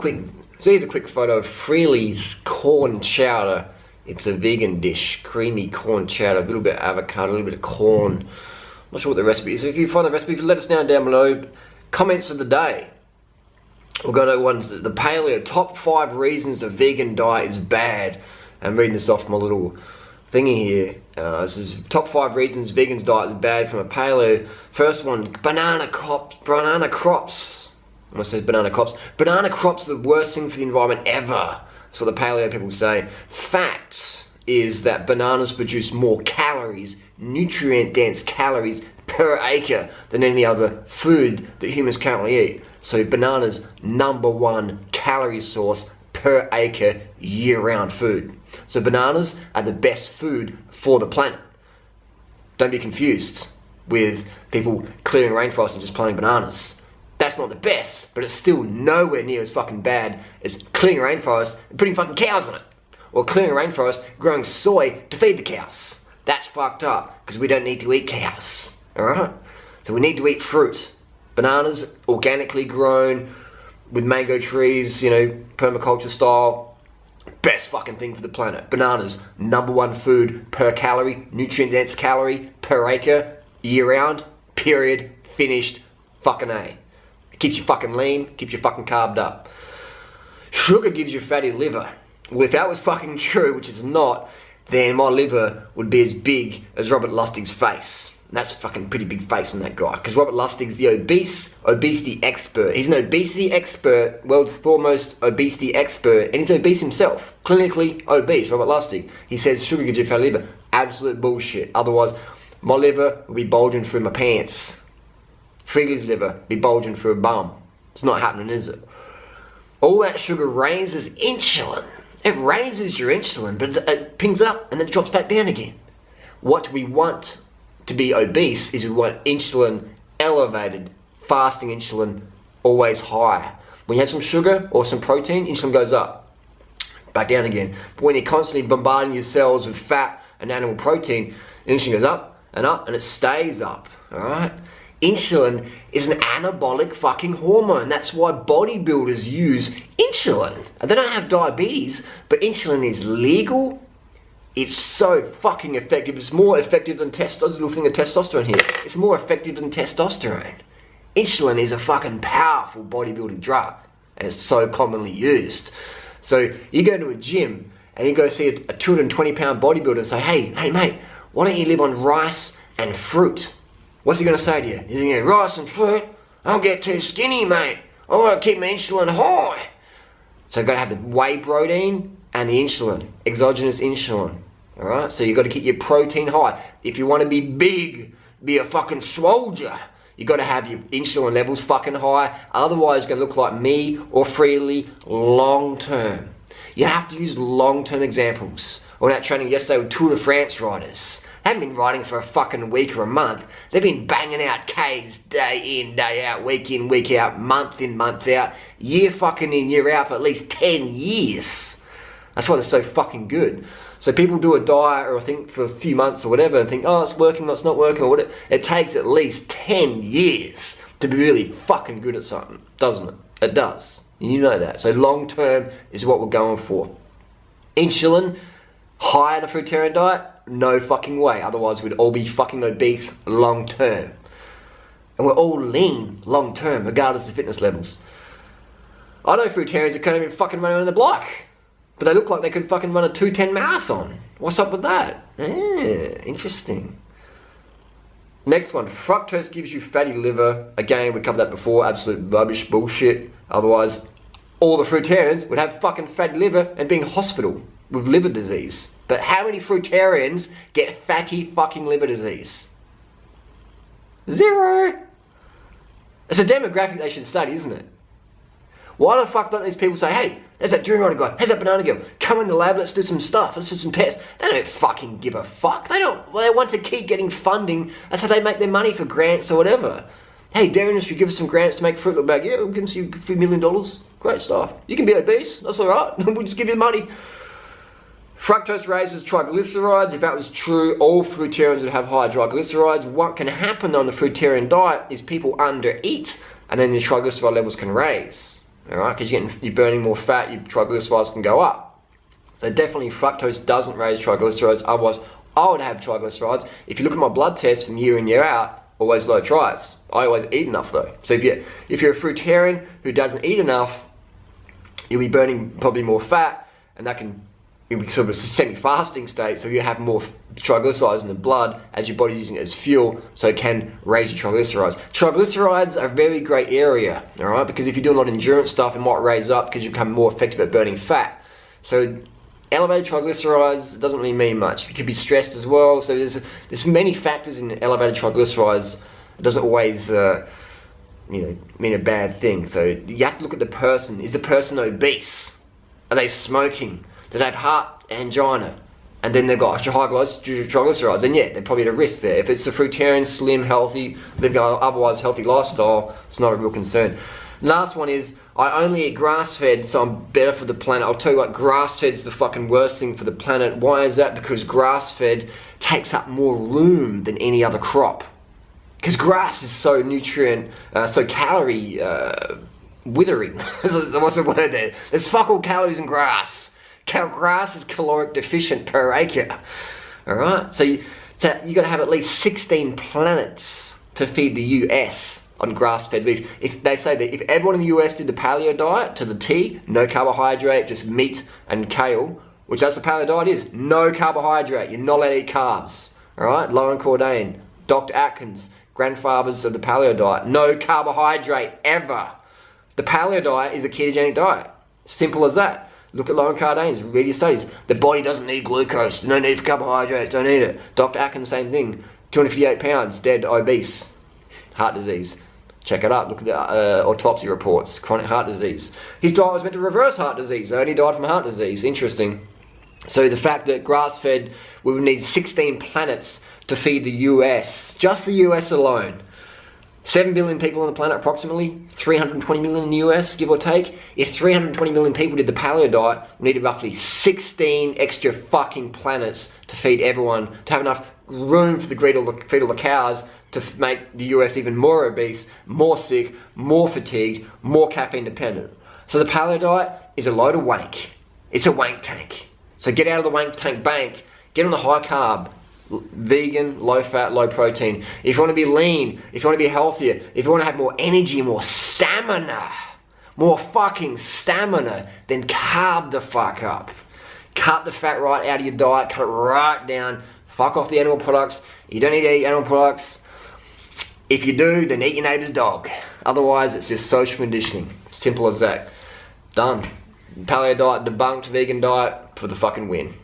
So here's a quick photo of Freely's corn chowder. It's a vegan dish, creamy corn chowder, a little bit of avocado, a little bit of corn. I'm not sure what the recipe is. So if you find the recipe, let us know down below. Comments of the day. We'll go to ones, the paleo, top 5 reasons a vegan diet is bad. I'm reading this off my little thingy here. This is top 5 reasons vegans diet is bad from a paleo. First one, banana crops. I almost said banana crops. Banana crops are the worst thing for the environment ever. That's what the paleo people say. Fact is that bananas produce more calories, nutrient-dense calories per acre than any other food that humans currently eat. So bananas, #1 calorie source per acre year-round food. So bananas are the best food for the planet. Don't be confused with people clearing rainforests and just planting bananas. That's not the best, but it's still nowhere near as fucking bad as clearing a rainforest and putting fucking cows on it. Or clearing a rainforest, growing soy to feed the cows. That's fucked up, because we don't need to eat cows, alright? So we need to eat fruit. Bananas, organically grown, with mango trees, you know, permaculture style. Best fucking thing for the planet. Bananas, #1 food per calorie, nutrient-dense calorie per acre, year-round, period, finished, fucking A. Keeps you fucking lean, keeps you fucking carved up. Sugar gives you fatty liver. Well, if that was fucking true, which is not, then my liver would be as big as Robert Lustig's face. And that's a fucking pretty big face on that guy, because Robert Lustig's the obesity expert. He's an obesity expert, world's foremost obesity expert, and he's obese himself. Clinically obese, Robert Lustig. He says sugar gives you fatty liver. Absolute bullshit. Otherwise, my liver will be bulging through my pants. Freely's liver be bulging through a bum. It's not happening, is it? All that sugar raises insulin. It raises your insulin, but it pings up and then it drops back down again. What we want to be obese is we want insulin elevated, fasting insulin always high. When you have some sugar or some protein, insulin goes up, back down again. But when you're constantly bombarding your cells with fat and animal protein, insulin goes up, and it stays up, alright? Insulin is an anabolic fucking hormone. That's why bodybuilders use insulin. And they don't have diabetes, but insulin is legal. It's so fucking effective. It's more effective than testosterone. Little thing of testosterone here. It's more effective than testosterone. Insulin is a fucking powerful bodybuilding drug, and it's so commonly used. So you go to a gym and you go see a 220-pound bodybuilder and say, hey mate, why don't you live on rice and fruit? What's he going to say to you? He's going to go, rice and fruit? I'll get too skinny, mate. I want to keep my insulin high. So you've got to have the whey protein and the insulin, exogenous insulin. Alright? So you've got to keep your protein high. If you want to be big, be a fucking soldier, you've got to have your insulin levels fucking high. Otherwise, it's going to look like me or Freely long term. You have to use long-term examples. I went out training yesterday with Tour de France riders. They haven't been riding for a fucking week or a month. They've been banging out Ks day in, day out, week in, week out, month in, month out, year fucking in, year out for at least 10 years. That's why they're so fucking good. So people do a diet or I think for a few months or whatever and think, oh, it's working, no, it's not working or whatever. It takes at least 10 years to be really fucking good at something, doesn't it? It does. And you know that. So long term is what we're going for. Insulin, high in a fruitarian diet? No fucking way, otherwise we'd all be fucking obese long term. And we're all lean long term, regardless of fitness levels. I know fruitarians that can't even fucking run around the block, but they look like they could fucking run a 2:10 marathon. What's up with that? Interesting. Next one, fructose gives you fatty liver. Again, we covered that before, absolute rubbish bullshit. Otherwise, all the fruitarians would have fucking fatty liver and be in hospital with liver disease. But how many fruitarians get fatty fucking liver disease? 0. It's a demographic they should study, isn't it? Why the fuck don't these people say, hey, there's that durianrider guy, there's that banana girl, come in the lab, let's do some stuff, let's do some tests. They don't fucking give a fuck. They want to keep getting funding. That's how they make their money for grants or whatever. Hey, dairy industry, give us some grants to make fruit look bad. Yeah, we'll give us you $3 million. Great stuff. You can be obese, that's alright. We'll just give you the money. Fructose raises triglycerides. If that was true, all fruitarians would have high triglycerides. What can happen on the fruitarian diet is people undereat and then the triglyceride levels can raise. alright? Because you're burning more fat, your triglycerides can go up. So definitely fructose doesn't raise triglycerides, otherwise I would have triglycerides. If you look at my blood test from year in, year out, always low tris. I always eat enough though. So if you're a fruitarian who doesn't eat enough, you'll be burning probably more fat, and that can be sort of a semi-fasting state, so you have more triglycerides in the blood as your body's using it as fuel, so it can raise your triglycerides. Triglycerides are a very great area, alright, because if you're doing a lot of endurance stuff, it might raise up because you become more effective at burning fat. So elevated triglycerides doesn't really mean much. You could be stressed as well, so there's many factors in elevated triglycerides. It doesn't always mean a bad thing. So you have to look at the person. Is the person obese? Are they smoking? Do they have heart angina? And then they've got high triglycerides, and yeah, they're probably at a risk there. If it's a fruitarian, slim, healthy, living an otherwise healthy lifestyle, it's not a real concern. Last one is, I only eat grass-fed, so I'm better for the planet. I'll tell you what, grass-fed's the fucking worst thing for the planet. Why is that? Because grass-fed takes up more room than any other crop. Because grass is so nutrient, so calorie withering. What's the word there? There's fuck all calories in grass. Grass is caloric deficient per acre. Alright? So you got to have at least 16 planets to feed the US on grass-fed beef. If they say that if everyone in the US did the paleo diet to the T, no carbohydrate, just meat and kale, which that's the paleo diet is, no carbohydrate, you're not allowed to eat carbs. Alright? Lauren Cordain, Dr. Atkins, grandfathers of the paleo diet, no carbohydrate ever. The paleo diet is a ketogenic diet. Simple as that. Look at Lauren Cordain's, read your studies. The body doesn't need glucose, no need for carbohydrates, don't need it. Dr. Atkins, same thing. 258 pounds, dead, obese, heart disease. Check it out, look at the autopsy reports, chronic heart disease. His diet was meant to reverse heart disease, only died from heart disease, interesting. So the fact that grass-fed, we would need 16 planets to feed the US, just the US alone. 7 billion people on the planet approximately, 320 million in the US, give or take. If 320 million people did the paleo diet, we needed roughly 16 extra fucking planets to feed everyone, to have enough room for the feed all the cows to make the US even more obese, more sick, more fatigued, more caffeine dependent. So the paleo diet is a load of wank. It's a wank tank. So get out of the wank tank bank, get on the high carb, vegan, low fat, low protein. If you want to be lean, if you want to be healthier, if you want to have more energy, more stamina, more fucking stamina, then carb the fuck up. Cut the fat right out of your diet, cut it right down, fuck off the animal products. You don't need to eat animal products. If you do, then eat your neighbour's dog. Otherwise, it's just social conditioning. Simple as that. Done. Paleo diet debunked, vegan diet for the fucking win.